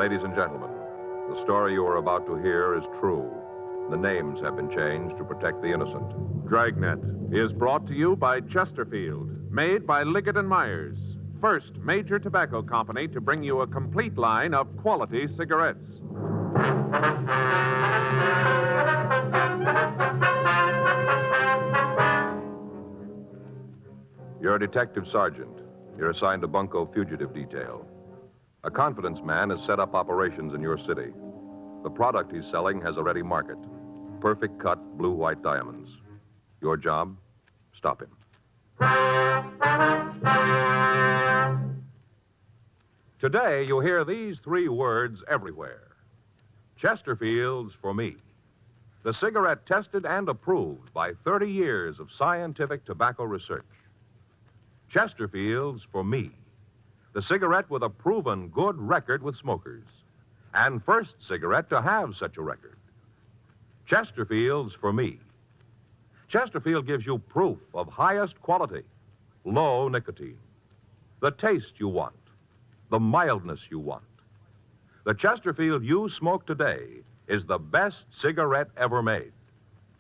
Ladies and gentlemen, the story you are about to hear is true. The names have been changed to protect the innocent. Dragnet is brought to you by Chesterfield, made by Liggett & Myers, first major tobacco company to bring you a complete line of quality cigarettes. You're a detective sergeant. You're assigned to Bunko Fugitive Detail. A confidence man has set up operations in your city. The product he's selling has a ready market. Perfect cut blue-white diamonds. Your job? Stop him. Today, you'll hear these three words everywhere. Chesterfield's for me. The cigarette tested and approved by 30 years of scientific tobacco research. Chesterfield's for me. The cigarette with a proven good record with smokers. And first cigarette to have such a record. Chesterfield's for me. Chesterfield gives you proof of highest quality, low nicotine. The taste you want, the mildness you want. The Chesterfield you smoke today is the best cigarette ever made.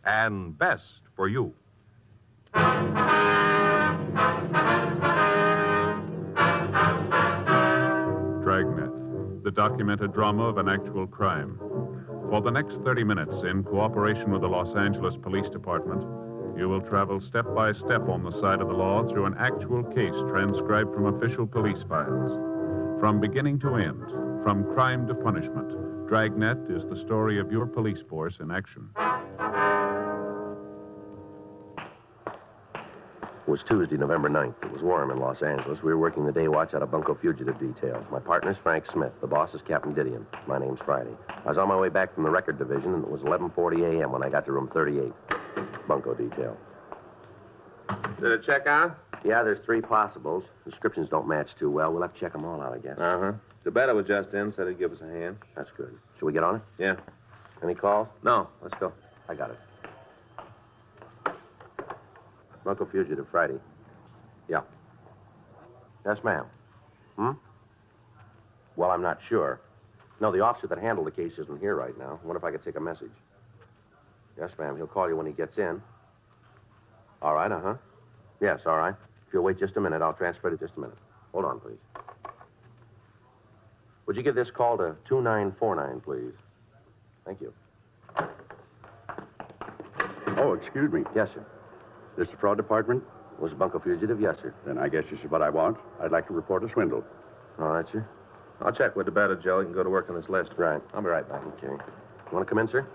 And best for you. Dragnet, the documented drama of an actual crime. For the next 30 minutes, in cooperation with the Los Angeles Police Department, you will travel step by step on the side of the law through an actual case transcribed from official police files. From beginning to end, from crime to punishment, Dragnet is the story of your police force in action. It was Tuesday, November 9th. It was warm in Los Angeles. We were working the day watch out of Bunko Fugitive Detail. My partner's Frank Smith. The boss is Captain Didion. My name's Friday. I was on my way back from the record division, and it was 11:40 a.m. when I got to room 38. Bunko Detail. Did it check out? Yeah, there's 3 possibles. Descriptions don't match too well. We'll have to check them all out, I guess. Uh-huh. Zabetta was just in, said he'd give us a hand. That's good. Should we get on it? Yeah. Any calls? No, let's go. I got it. Bunko Fugitive, Friday. Yeah. Yes, ma'am. Well, I'm not sure. No, the officer that handled the case isn't here right now. I wonder if I could take a message. Yes, ma'am. He'll call you when he gets in. All right, uh-huh. Yes, all right. If you'll wait just a minute, I'll transfer it just a minute. Hold on, please. Would you give this call to 2949, please? Thank you. Oh, excuse me. Yes, sir. This the fraud department? Was Bunko Fugitive? Yes, sir. Then I guess this is what I want. I'd like to report a swindle. All right, sir. I'll check with Zabetta, Joe. You can go to work on this list. Right. I'll be right back. Okay. You want to come in, sir?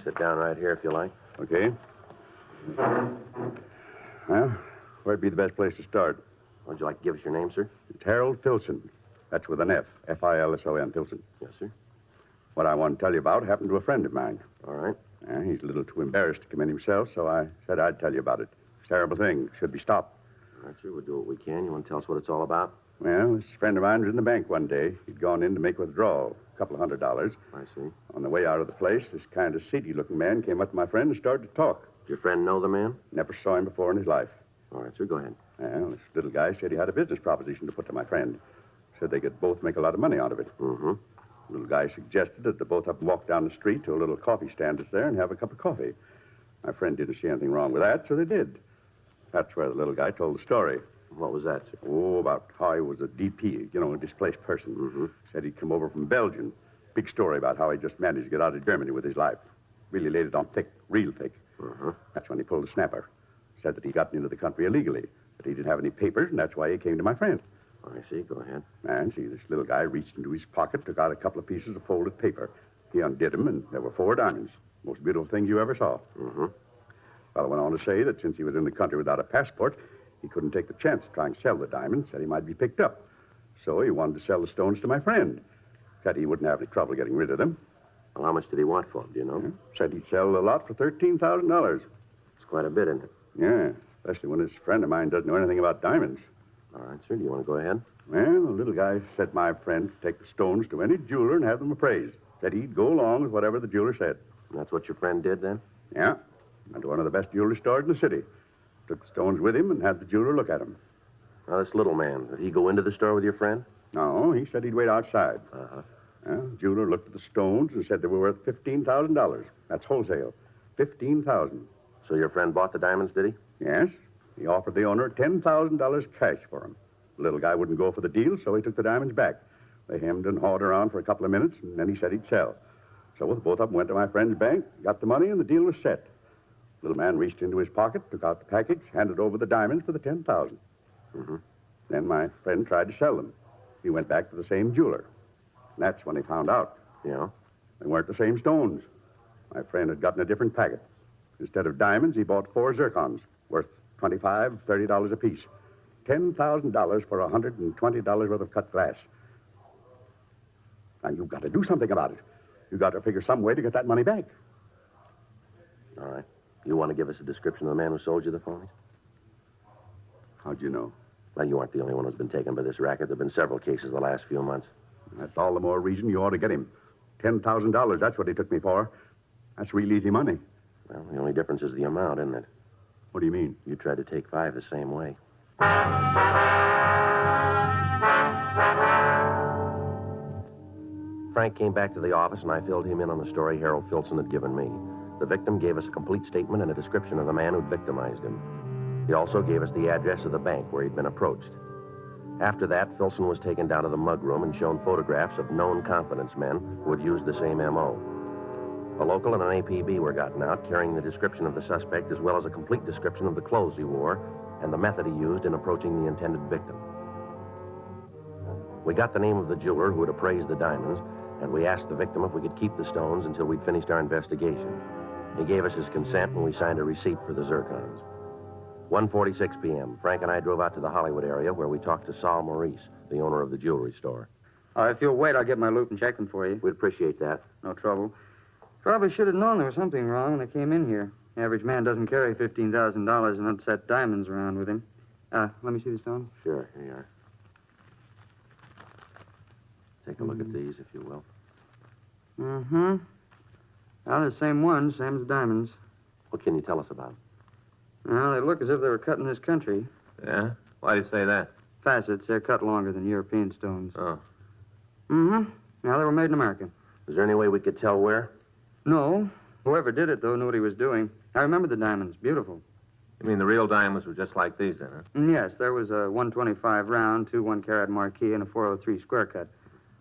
Sit down right here if you like. Okay. Well, where'd be the best place to start? Would you like to give us your name, sir? It's Harold Filson. That's with an F. F-I-L-S-O-N, Filson. Yes, sir. What I want to tell you about happened to a friend of mine. All right. He's a little too embarrassed to come in himself, so I said I'd tell you about it. It's a terrible thing. Should be stopped. All right, sir. We'll do what we can. You want to tell us what it's all about? Well, this friend of mine was in the bank one day. He'd gone in to make a withdrawal, a couple of $100. I see. On the way out of the place, this kind of seedy-looking man came up to my friend and started to talk. Did your friend know the man? Never saw him before in his life. All right, sir. Go ahead. Well, this little guy said he had a business proposition to put to my friend. Said they could both make a lot of money out of it. Mm-hmm. The little guy suggested that the both of them walk down the street to a little coffee stand that's there and have a cup of coffee. My friend didn't see anything wrong with that, so they did. That's where the little guy told the story. What was that, sir? Oh, about how he was a DP, a displaced person. Mm-hmm. Said he'd come over from Belgium. Big story about how he just managed to get out of Germany with his life. Really laid it on thick, real thick. Uh-huh. That's when he pulled the snapper. Said that he'd gotten into the country illegally, that he didn't have any papers, and that's why he came to my friend. I see. Go ahead. And see, this little guy reached into his pocket, took out a couple of pieces of folded paper. He undid them, and there were 4 diamonds. Most beautiful thing you ever saw. Mm-hmm. Fellow went on to say that since he was in the country without a passport, he couldn't take the chance of trying to sell the diamonds, said he might be picked up. So he wanted to sell the stones to my friend. Said he wouldn't have any trouble getting rid of them. Well, how much did he want for them, do you know? Said he'd sell a lot for $13,000. It's quite a bit, isn't it? Yeah, especially when this friend of mine doesn't know anything about diamonds. All right, sir. Do you want to go ahead? Well, the little guy said my friend could take the stones to any jeweler and have them appraised. Said he'd go along with whatever the jeweler said. And that's what your friend did, then? Yeah. Went to one of the best jewelry stores in the city. Took the stones with him and had the jeweler look at them. Now, this little man, did he go into the store with your friend? No, he said he'd wait outside. Uh-huh. Well, jeweler looked at the stones and said they were worth $15,000. That's wholesale. $15,000. So your friend bought the diamonds, did he? Yes. He offered the owner $10,000 cash for them. The little guy wouldn't go for the deal, so he took the diamonds back. They hemmed and hawed around for a couple of minutes, and then he said he'd sell. So both of them went to my friend's bank, got the money, and the deal was set. Little man reached into his pocket, took out the package, handed over the diamonds for the $10,000. Mm-hmm. Then my friend tried to sell them. He went back to the same jeweler. And that's when he found out. Yeah? They weren't the same stones. My friend had gotten a different packet. Instead of diamonds, he bought 4 zircons, worth $25, $30 apiece. $10,000 for $120 worth of cut glass. Now, you've got to do something about it. You've got to figure some way to get that money back. All right. You want to give us a description of the man who sold you the phonies? How'd you know? Well, you aren't the only one who's been taken by this racket. There have been several cases the last few months. That's all the more reason you ought to get him. $10,000, that's what he took me for. That's real easy money. Well, the only difference is the amount, isn't it? What do you mean? You tried to take 5 the same way. Frank came back to the office, and I filled him in on the story Harold Filson had given me. The victim gave us a complete statement and a description of the man who'd victimized him. He also gave us the address of the bank where he'd been approached. After that, Filson was taken down to the mug room and shown photographs of known confidence men who had used the same M.O. A local and an APB were gotten out, carrying the description of the suspect as well as a complete description of the clothes he wore and the method he used in approaching the intended victim. We got the name of the jeweler who had appraised the diamonds, and we asked the victim if we could keep the stones until we'd finished our investigation. He gave us his consent, and we signed a receipt for the zircons. 1:46 p.m., Frank and I drove out to the Hollywood area where we talked to Saul Maurice, the owner of the jewelry store. If you'll wait, I'll get my loop and check them for you. We'd appreciate that. No trouble. Probably should have known there was something wrong when I came in here. The average man doesn't carry $15,000 in unset diamonds around with him. Let me see the stone. Sure, here you are. Take a look at these, if you will. Mm-hmm. Well, the same ones, same as the diamonds. What can you tell us about them? Well, they look as if they were cut in this country. Yeah? Why do you say that? Facets, they're cut longer than European stones. Oh. Mm-hmm. Now, they were made in America. Is there any way we could tell where? No. Whoever did it, though, knew what he was doing. I remember the diamonds. Beautiful. You mean the real diamonds were just like these, then, huh? Yes, there was a 125 round, 2 1-carat marquee, and a 403 square cut.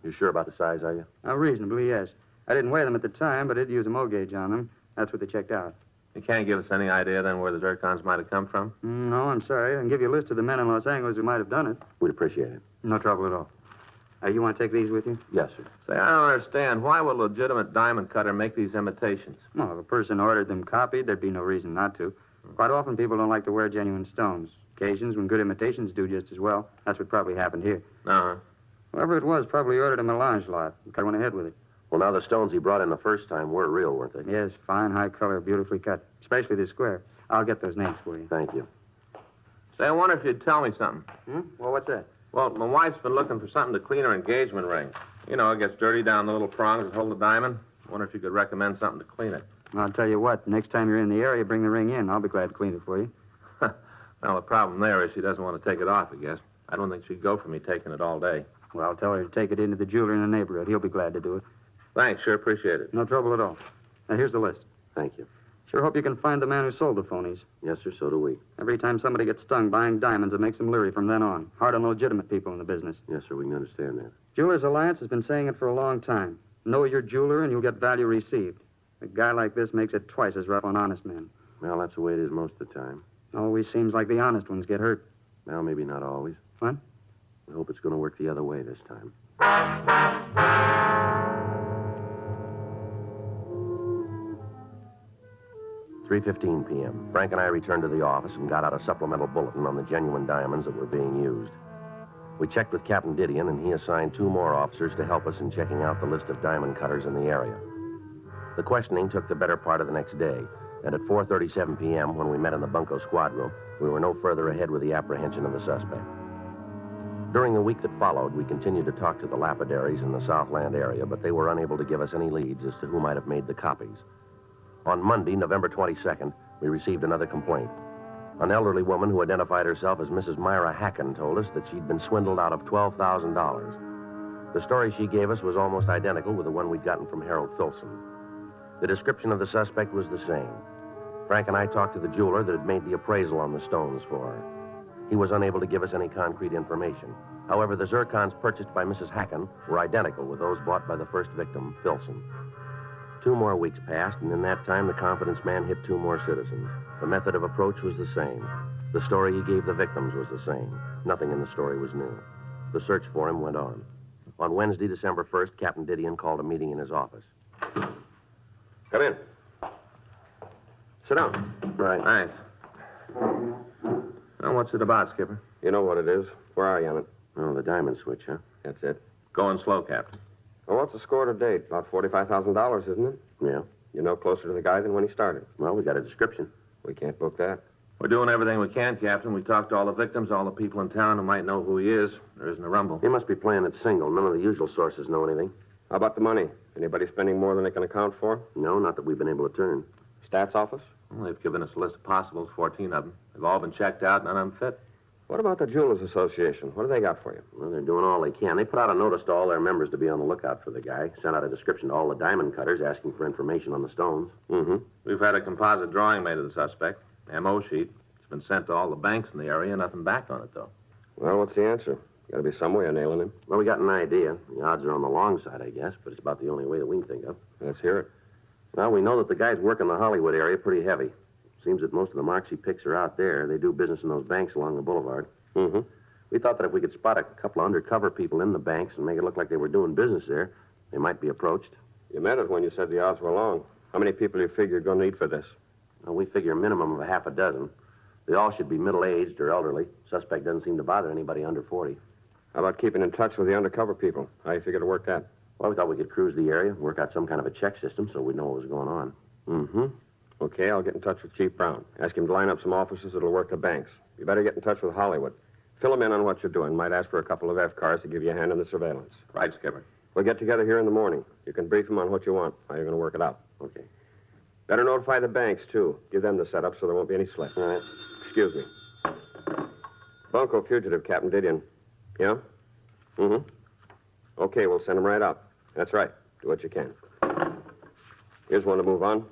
You sure about the size, are you? Reasonably, yes. I didn't weigh them at the time, but I did use a mo gauge on them. That's what they checked out. You can't give us any idea, then, where the zircons might have come from? No, I'm sorry. I can give you a list of the men in Los Angeles who might have done it. We'd appreciate it. No trouble at all. You want to take these with you? Yes, sir. Say, I don't understand. Why would a legitimate diamond cutter make these imitations? Well, if a person ordered them copied, there'd be no reason not to. Quite often, people don't like to wear genuine stones. Occasions when good imitations do just as well. That's what probably happened here. Uh-huh. Whoever it was probably ordered a melange lot. I went ahead with it. Well, now, the stones he brought in the first time were real, weren't they? Yes, fine, high color, beautifully cut. Especially this square. I'll get those names for you. Thank you. Say, I wonder if you'd tell me something. Well, what's that? Well, my wife's been looking for something to clean her engagement ring. You know, it gets dirty down the little prongs that hold the diamond. I wonder if you could recommend something to clean it. I'll tell you what, next time you're in the area, bring the ring in. I'll be glad to clean it for you. Well, the problem there is she doesn't want to take it off, I guess. I don't think she'd go for me taking it all day. Well, I'll tell her to take it into the jeweler in the neighborhood. He'll be glad to do it. Thanks, sure appreciate it. No trouble at all. Now, here's the list. Thank you. Sure hope you can find the man who sold the phonies. Yes, sir, so do we. Every time somebody gets stung buying diamonds, it makes them leery from then on. Hard on the legitimate people in the business. Yes, sir, we can understand that. Jewelers Alliance has been saying it for a long time. Know your jeweler and you'll get value received. A guy like this makes it twice as rough on honest men. Well, that's the way it is most of the time. Always seems like the honest ones get hurt. Well, maybe not always. What? We hope it's going to work the other way this time. 3:15 p.m. Frank and I returned to the office and got out a supplemental bulletin on the genuine diamonds that were being used. We checked with Captain Didion, and he assigned 2 more officers to help us in checking out the list of diamond cutters in the area. The questioning took the better part of the next day, and at 4:37 p.m., when we met in the bunco squad room, we were no further ahead with the apprehension of the suspect. During the week that followed, we continued to talk to the lapidaries in the Southland area, but they were unable to give us any leads as to who might have made the copies. On Monday, November 22nd, we received another complaint. An elderly woman who identified herself as Mrs. Myra Hacken told us that she'd been swindled out of $12,000. The story she gave us was almost identical with the one we'd gotten from Harold Filson. The description of the suspect was the same. Frank and I talked to the jeweler that had made the appraisal on the stones for her. He was unable to give us any concrete information. However, the zircons purchased by Mrs. Hacken were identical with those bought by the first victim, Filson. 2 more weeks passed, and in that time, the confidence man hit 2 more citizens. The method of approach was the same. The story he gave the victims was the same. Nothing in the story was new. The search for him went on. On Wednesday, December 1st, Captain Didion called a meeting in his office. Come in. Sit down. Right. Thanks. Well, what's it about, Skipper? You know what it is. Where are you on it? Oh, the diamond switch, huh? That's it. Going slow, Captain. Well, what's the score to date? About $45,000, isn't it? Yeah. You're no closer to the guy than when he started. Well, we got a description. We can't book that. We're doing everything we can, Captain. We talked to all the victims, all the people in town who might know who he is. There isn't a rumble. He must be playing it single. None of the usual sources know anything. How about the money? Anybody spending more than they can account for? No, not that we've been able to turn. Stats office? Well, they've given us a list of possibles, 14 of them. They've all been checked out, none of them fit. What about the Jewelers Association? What do they got for you? Well, they're doing all they can. They put out a notice to all their members to be on the lookout for the guy. Sent out a description to all the diamond cutters asking for information on the stones. Mm-hmm. We've had a composite drawing made of the suspect, M.O. sheet. It's been sent to all the banks in the area. Nothing back on it, though. Well, what's the answer? Got to be some way of nailing him. Well, we got an idea. The odds are on the long side, I guess, but it's about the only way that we can think of. Let's hear it. Well, we know that the guys work in the Hollywood area pretty heavy. Seems that most of the marks he picks are out there. They do business in those banks along the boulevard. Mm-hmm. We thought that if we could spot a couple of undercover people in the banks and make it look like they were doing business there, they might be approached. You meant it when you said the odds were long. How many people do you figure you're going to need for this? Well, we figure a minimum of a half a dozen. They all should be middle-aged or elderly. Suspect doesn't seem to bother anybody under 40. How about keeping in touch with the undercover people? How you figure to work that? Well, we thought we could cruise the area, work out some kind of a check system so we'd know what was going on. Mm-hmm. Okay, I'll get in touch with Chief Brown. Ask him to line up some officers that'll work the banks. You better get in touch with Hollywood. Fill him in on what you're doing. Might ask for a couple of F-cars to give you a hand in the surveillance. Right, Skipper. We'll get together here in the morning. You can brief him on what you want, how you're going to work it out. Okay. Better notify the banks, too. Give them the setup so there won't be any slip. All right. Excuse me. Bunco fugitive, Captain Didion. Yeah? Mm-hmm. Okay, we'll send him right up. That's right. Do what you can. Here's one to move on.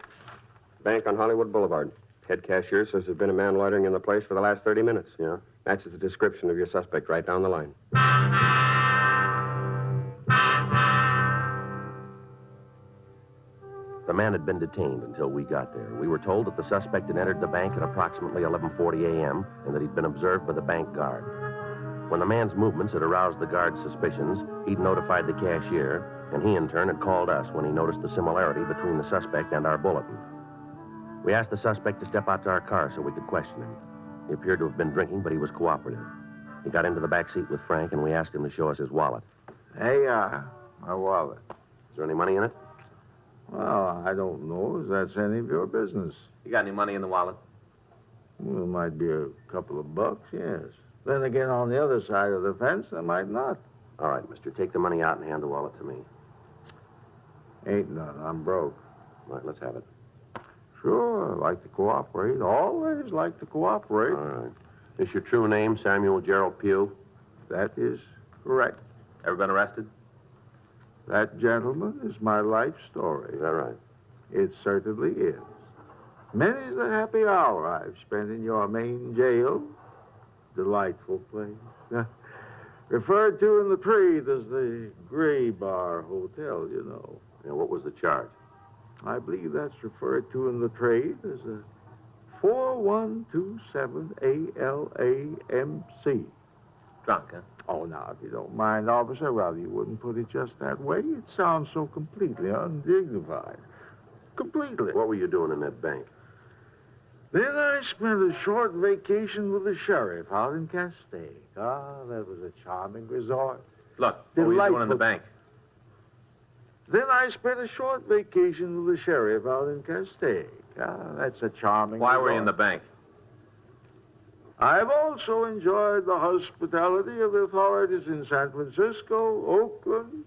Bank on Hollywood Boulevard. Head cashier says there's been a man loitering in the place for the last 30 minutes. Yeah? Matches the description of your suspect right down the line. The man had been detained until we got there. We were told that the suspect had entered the bank at approximately 11:40 a.m. and that he'd been observed by the bank guard. When the man's movements had aroused the guard's suspicions, he'd notified the cashier, and he in turn had called us when he noticed the similarity between the suspect and our bulletin. We asked the suspect to step out to our car so we could question him. He appeared to have been drinking, but he was cooperative. He got into the back seat with Frank, and we asked him to show us his wallet. Hey, my wallet. Is there any money in it? Well, I don't know if that's any of your business. You got any money in the wallet? Well, it might be a couple of bucks, yes. Then again, on the other side of the fence, there might not. All right, mister. Take the money out and hand the wallet to me. Ain't none. I'm broke. All right, let's have it. Sure, I like to cooperate. Always like to cooperate. All right. Is your true name Samuel Gerald Pugh? That is correct. Ever been arrested? That, gentlemen, is my life story. Is that right? It certainly is. Many's the happy hour I've spent in your main jail. Delightful place. Referred to in the trade as the Gray Bar Hotel, you know. And what was the charge? I believe that's referred to in the trade as a 4127 ALAMC. Drunk, huh? Oh, now, if you don't mind, officer, well, you wouldn't put it just that way. It sounds so completely undignified. Completely. What were you doing in that bank? Then I spent a short vacation with the sheriff out in Castaic. Ah, that was a charming resort. Look, what were you doing in the Delightful. bank? Then I spent a short vacation with the sheriff out in Castaic. Ah, that's a charming Why were you in the resort. bank? I've also enjoyed the hospitality of the authorities in San Francisco, Oakland,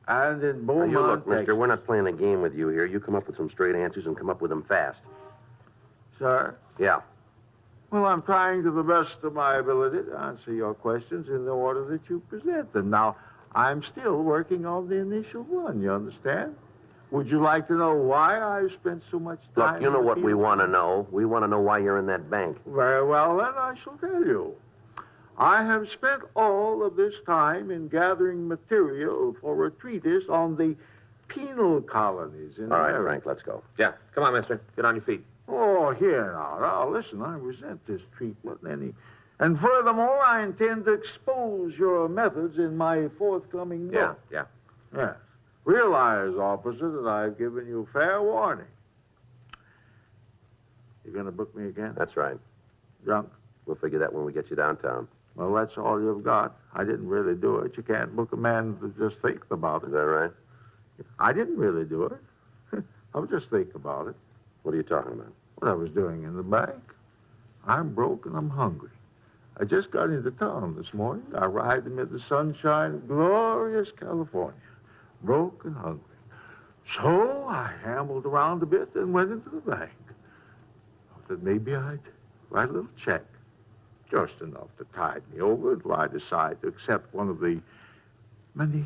and in Now, Beaumont, you look, mister, Texas. we're not playing a game with you here. You come up with some straight answers and come up with them fast. Sir? Yeah. Well, I'm trying to the best of my ability to answer your questions in the order that you present them. Now, I'm still working on the initial one, you understand? Would you like to know why I spent so much time... Look, you know in the what we field? want to know. We want to know why you're in that bank. Very well, then I shall tell you. I have spent all of this time in gathering material for a treatise on the penal colonies in All right, America. Frank, let's go. Yeah, come on, mister. Get on your feet. Oh, here now, listen, I resent this treatment. And furthermore, I intend to expose your methods in my forthcoming book. Yeah. Yes. Realize, officer, that I've given you fair warning. You going to book me again? That's right. Drunk? We'll figure that when we get you downtown. Well, that's all you've got. I didn't really do it. You can't book a man that just thinks about Is it. that right? I didn't really do it. I was just thinking about it. What are you talking about? What I was doing in the bank. I'm broke and I'm hungry. I just got into town this morning. I arrived amid the sunshine of glorious California. Broke and hungry. So I ambled around a bit and went into the bank. Thought that maybe I'd write a little check. Just enough to tide me over until I decide to accept one of the many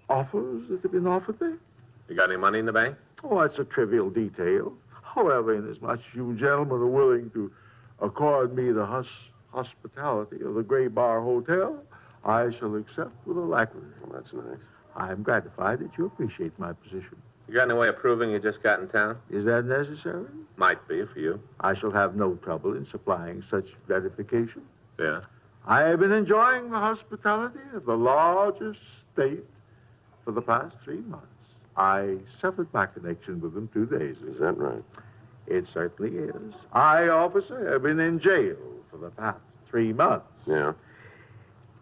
offers that have been offered me. You got any money in the bank? Oh, that's a trivial detail. However, inasmuch as you gentlemen are willing to accord me the hospitality of the Gray Bar Hotel, I shall accept with alacrity. Well, that's nice. I'm gratified that you appreciate my position. You got any way of proving you just got in town? Is that necessary? Might be for you. I shall have no trouble in supplying such gratification. Yeah. I have been enjoying the hospitality of the largest state for the past 3 months. I severed my connection with them 2 days ago. Is that right? It certainly is. I, officer, have been in jail for the past 3 months. Yeah.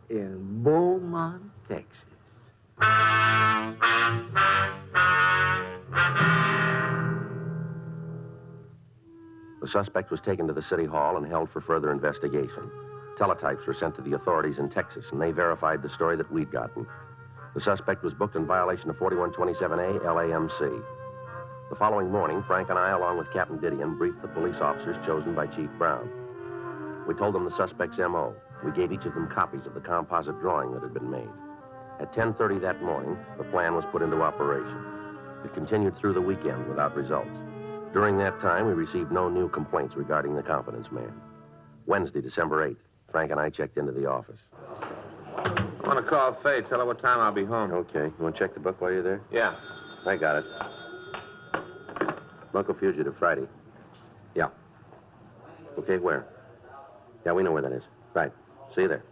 In Beaumont, Texas. The suspect was taken to the city hall and held for further investigation. Teletypes were sent to the authorities in Texas, and they verified the story that we'd gotten. The suspect was booked in violation of 4127A LAMC. The following morning, Frank and I, along with Captain Didion, briefed the police officers chosen by Chief Brown. We told them the suspect's M.O. We gave each of them copies of the composite drawing that had been made. At 10:30 that morning, the plan was put into operation. It continued through the weekend without results. During that time, we received no new complaints regarding the confidence man. Wednesday, December 8th, Frank and I checked into the office. I want to call Faye. Tell her what time I'll be home. Okay. You want to check the book while you're there? Yeah. I got it. Bunko Fugitive, Friday. Yeah. Okay, where? Yeah, we know where that is. Right. See you there.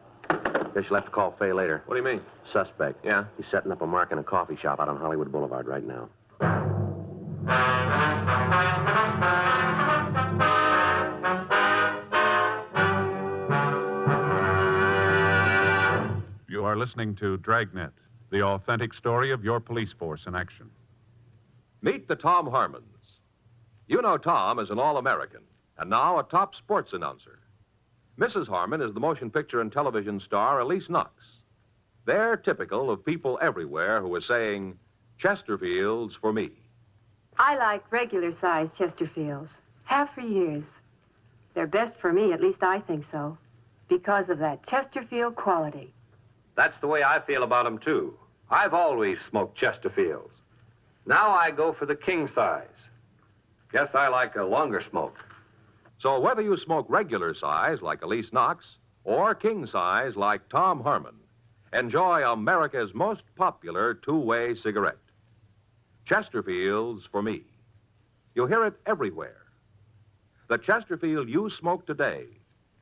Guess you'll have to call Faye later. What do you mean? Suspect. Yeah? He's setting up a mark in a coffee shop out on Hollywood Boulevard right now. You are listening to Dragnet, the authentic story of your police force in action. Meet the Tom Harmons. You know Tom is an All-American, and now a top sports announcer. Mrs. Harmon is the motion picture and television star Elise Knox. They're typical of people everywhere who are saying, Chesterfields for me. I like regular-sized Chesterfields. Have for years. They're best for me, at least I think so, because of that Chesterfield quality. That's the way I feel about them, too. I've always smoked Chesterfields. Now I go for the king size. Guess I like a longer smoke. So whether you smoke regular size like Elise Knox or king size like Tom Harmon, enjoy America's most popular two-way cigarette. Chesterfields for me. You hear it everywhere. The Chesterfield you smoke today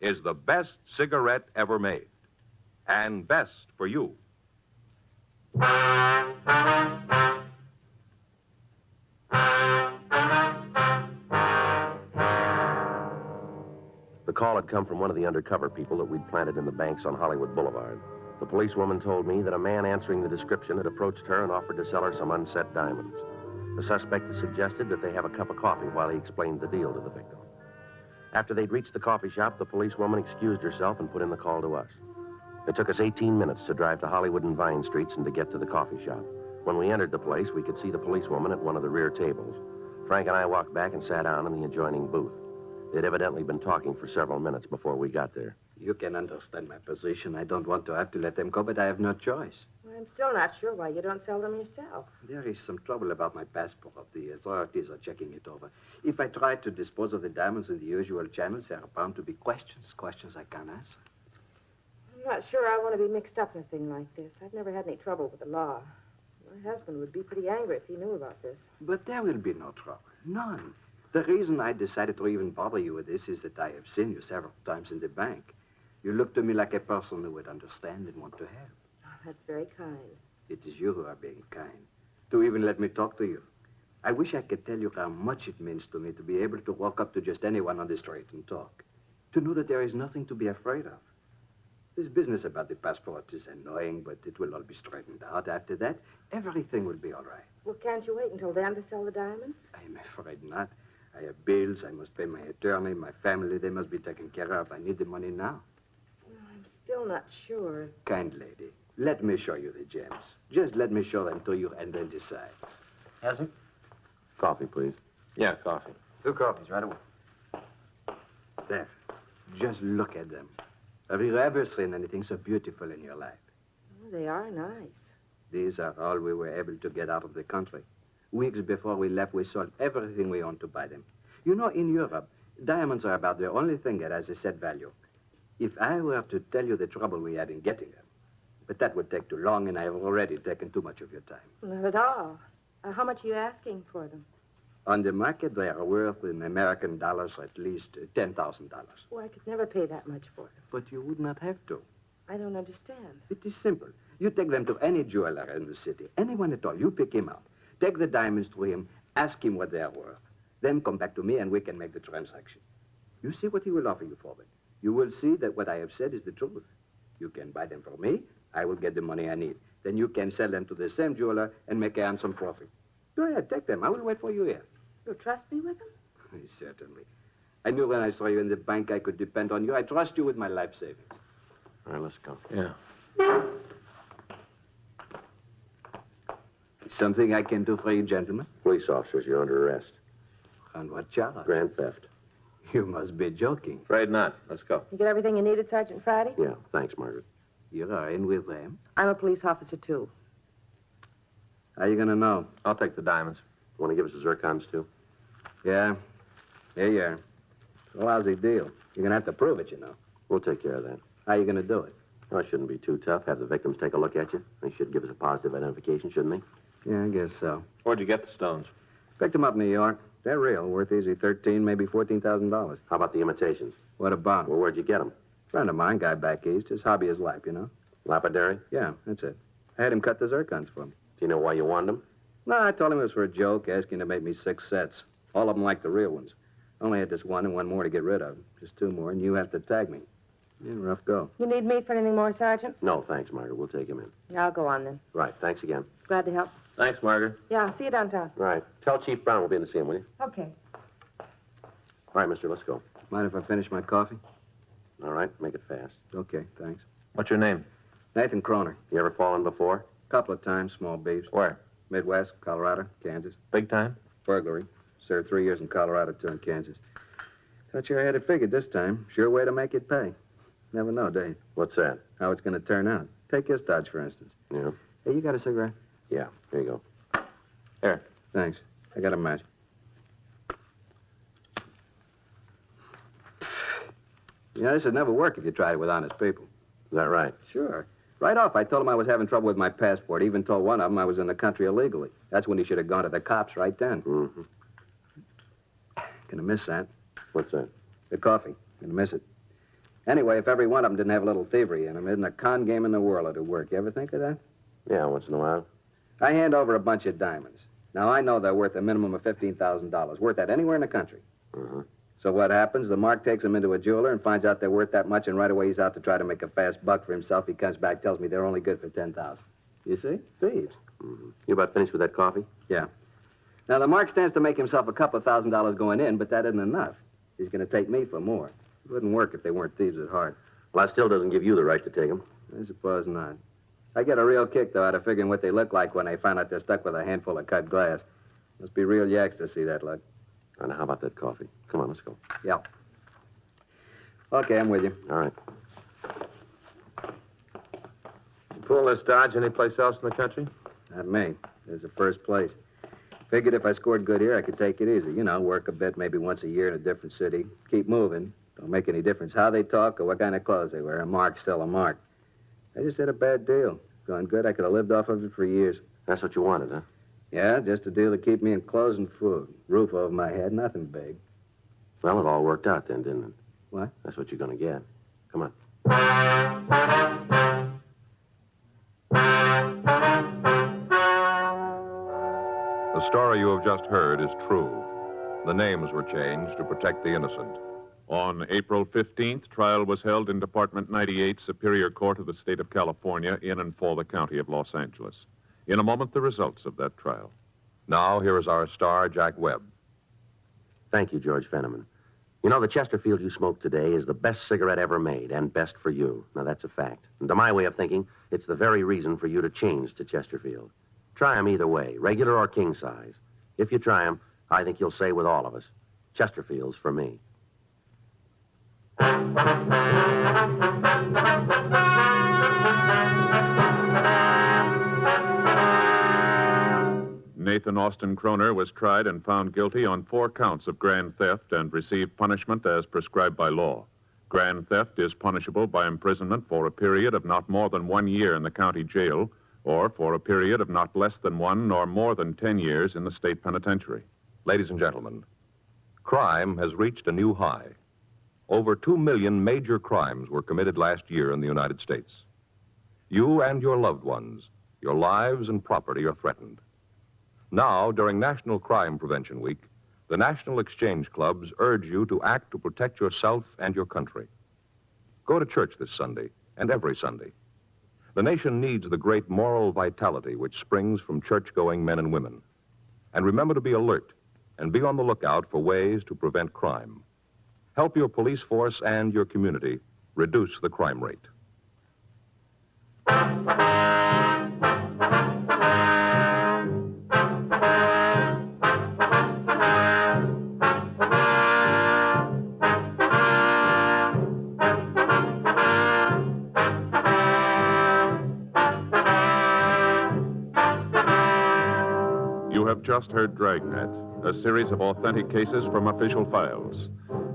is the best cigarette ever made. And best for you. The call had come from one of the undercover people that we'd planted in the banks on Hollywood Boulevard. The policewoman told me that a man answering the description had approached her and offered to sell her some unset diamonds. The suspect had suggested that they have a cup of coffee while he explained the deal to the victim. After they'd reached the coffee shop, the policewoman excused herself and put in the call to us. It took us 18 minutes to drive to Hollywood and Vine Streets and to get to the coffee shop. When we entered the place, we could see the policewoman at one of the rear tables. Frank and I walked back and sat down in the adjoining booth. They'd evidently been talking for several minutes before we got there. You can understand my position. I don't want to have to let them go, but I have no choice. I'm still not sure why you don't sell them yourself. There is some trouble about my passport. The authorities are checking it over. If I try to dispose of the diamonds in the usual channels, there are bound to be questions I can't answer. I'm not sure I want to be mixed up in a thing like this. I've never had any trouble with the law. My husband would be pretty angry if he knew about this. But there will be no trouble. None. The reason I decided to even bother you with this is that I have seen you several times in the bank. You look to me like a person who would understand and want to help. Oh, that's very kind. It is you who are being kind, to even let me talk to you. I wish I could tell you how much it means to me to be able to walk up to just anyone on the street and talk. To know that there is nothing to be afraid of. This business about the passport is annoying, but it will all be straightened out. After that, everything will be all right. Well, can't you wait until then to sell the diamonds? I'm afraid not. I have bills. I must pay my attorney, my family. They must be taken care of. I need the money now. Well, I'm still not sure. Kind lady, let me show you the gems. Just let me show them to you and then decide. Yes, sir? Coffee, please. Yeah, coffee. 2 coffees right away. There. Just look at them. Have you ever seen anything so beautiful in your life? Oh, they are nice. These are all we were able to get out of the country. Weeks before we left, we sold everything we owned to buy them. You know, in Europe, diamonds are about the only thing that has a set value. If I were to tell you the trouble we had in getting them, but that would take too long, and I have already taken too much of your time. Not at all. How much are you asking for them? On the market, they are worth in American dollars at least $10,000. Oh, I could never pay that much for them. But you would not have to. I don't understand. It is simple. You take them to any jeweler in the city, anyone at all. You pick him out. Take the diamonds to him, ask him what they are worth. Then come back to me and we can make the transaction. You see what he will offer you for them. You will see that what I have said is the truth. You can buy them from me. I will get the money I need. Then you can sell them to the same jeweler and make a handsome profit. Go ahead, take them. I will wait for you here. You'll trust me with them? Certainly. I knew when I saw you in the bank I could depend on you. I trust you with my life savings. All right, let's go. Yeah. Something I can do for you, gentlemen? Police officers, you're under arrest. On what charge? Grand theft. You must be joking. Afraid not. Let's go. You get everything you needed, Sergeant Friday? Yeah, thanks, Margaret. You are in with them? I'm a police officer, too. How you gonna know? I'll take the diamonds. Want to give us the zircons, too? Yeah. Here you are. It's a lousy deal. You're gonna have to prove it, you know. We'll take care of that. How you gonna do it? Well, it shouldn't be too tough. Have the victims take a look at you. They should give us a positive identification, shouldn't they? Yeah, I guess so. Where'd you get the stones? Picked them up in New York. They're real. Worth easy $13,000, maybe $14,000. How about the imitations? What about 'em? Well, where'd you get them? Friend of mine, guy back east. His hobby is life, you know? Lapidary? Yeah, that's it. I had him cut the zircons for me. Do you know why you wanted them? No, I told him it was for a joke, asking to make me 6 sets. All of them like the real ones. Only had this one and one more to get rid of. Just 2 more, and you have to tag me. Yeah, rough go. You need me for anything more, Sergeant? No, thanks, Margaret. We'll take him in. I'll go on then. Right, thanks again. Glad to help. Thanks, Margaret. Yeah, see you downtown. Right. Tell Chief Brown we'll be in to see him, will you? Okay. All right, mister, let's go. Mind if I finish my coffee? All right, make it fast. Okay, thanks. What's your name? Nathan Croner. You ever fallen before? Couple of times, small beefs. Where? Midwest, Colorado, Kansas. Big time? Burglary. Served 3 years in Colorado, 2 in Kansas. Thought you had it figured this time. Sure way to make it pay. Never know, Dave. What's that? How it's going to turn out. Take this Dodge, for instance. Yeah. Hey, you got a cigarette? Yeah, here you go. Here. Thanks. I got a match. You know, this would never work if you tried it with honest people. Is that right? Sure. Right off, I told him I was having trouble with my passport. Even told one of them I was in the country illegally. That's when he should have gone to the cops right then. Mm-hmm. Gonna miss that. What's that? The coffee. Gonna miss it. Anyway, if every one of them didn't have a little thievery in them, isn't a con game in the world it'd work. You ever think of that? Yeah, once in a while. I hand over a bunch of diamonds. Now, I know they're worth a minimum of $15,000. Worth that anywhere in the country. Mm-hmm. So what happens? The mark takes them into a jeweler and finds out they're worth that much, and right away he's out to try to make a fast buck for himself. He comes back, tells me they're only good for $10,000. You see? Thieves. Mm-hmm. You about finished with that coffee? Yeah. Now, the mark stands to make himself a couple of $1,000 going in, but that isn't enough. He's going to take me for more. It wouldn't work if they weren't thieves at heart. Well, that still doesn't give you the right to take them. I suppose not. I get a real kick, though, out of figuring what they look like when they find out they're stuck with a handful of cut glass. Must be real yaks to see that luck. And how about that coffee? Come on, let's go. Yeah. Okay, I'm with you. All right. You pull this Dodge anyplace else in the country? Not me. There's the first place. Figured if I scored good here, I could take it easy. You know, work a bit, maybe once a year in a different city. Keep moving. Don't make any difference how they talk or what kind of clothes they wear. A mark's still a mark. I just had a bad deal. Gone good, I could have lived off of it for years. That's what you wanted, huh? Yeah, just a deal to keep me in clothes and food. Roof over my head, nothing big. Well, it all worked out then, didn't it? What? That's what you're going to get. Come on. The story you have just heard is true. The names were changed to protect the innocent. On April 15th, trial was held in Department 98, Superior Court of the State of California, in and for the County of Los Angeles. In a moment, the results of that trial. Now, here is our star, Jack Webb. Thank you, George Fenneman. You know, the Chesterfield you smoked today is the best cigarette ever made, and best for you. Now, that's a fact. And to my way of thinking, it's the very reason for you to change to Chesterfield. Try 'em either way, regular or king size. If you try 'em, I think you'll say with all of us, Chesterfield's for me. Nathan Austin Kroner was tried and found guilty on 4 counts of grand theft and received punishment as prescribed by law. Grand theft is punishable by imprisonment for a period of not more than 1 year in the county jail, or for a period of not less than 1 nor more than 10 years in the state penitentiary. Ladies and gentlemen, crime has reached a new high. Over 2 million major crimes were committed last year in the United States. You and your loved ones, your lives and property are threatened. Now, during National Crime Prevention Week, the National Exchange Clubs urge you to act to protect yourself and your country. Go to church this Sunday and every Sunday. The nation needs the great moral vitality which springs from church-going men and women. And remember to be alert and be on the lookout for ways to prevent crime. Help your police force and your community reduce the crime rate. You have just heard Dragnet, a series of authentic cases from official files.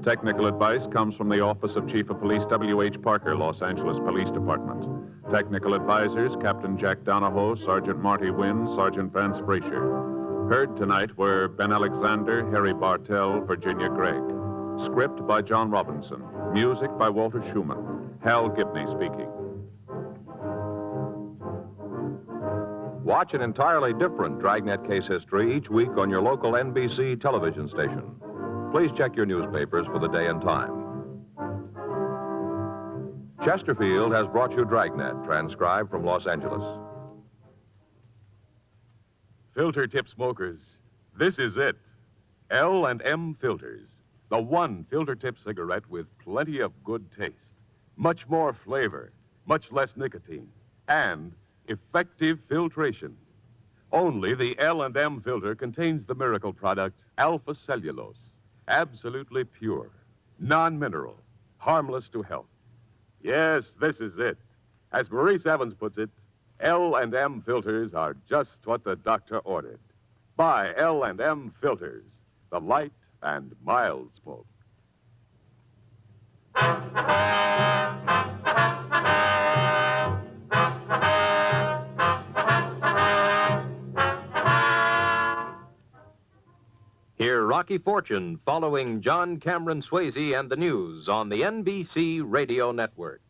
Technical advice comes from the Office of Chief of Police W.H. Parker, Los Angeles Police Department. Technical advisors, Captain Jack Donahoe, Sergeant Marty Wynn, Sergeant Vance Brasher. Heard tonight were Ben Alexander, Harry Bartell, Virginia Gregg. Script by John Robinson. Music by Walter Schumann. Hal Gibney speaking. Watch an entirely different Dragnet case history each week on your local NBC television station. Please check your newspapers for the day and time. Chesterfield has brought you Dragnet, transcribed from Los Angeles. Filter tip smokers, this is it. L&M Filters, the one filter tip cigarette with plenty of good taste, much more flavor, much less nicotine, and effective filtration. Only the L&M filter contains the miracle product alpha cellulose, absolutely pure, non-mineral, harmless to health. Yes, this is it. As Maurice Evans puts it, L&M filters are just what the doctor ordered. Buy L&M filters, the light and mild smoke. Hear Rocky Fortune following John Cameron Swayze and the news on the NBC Radio Network.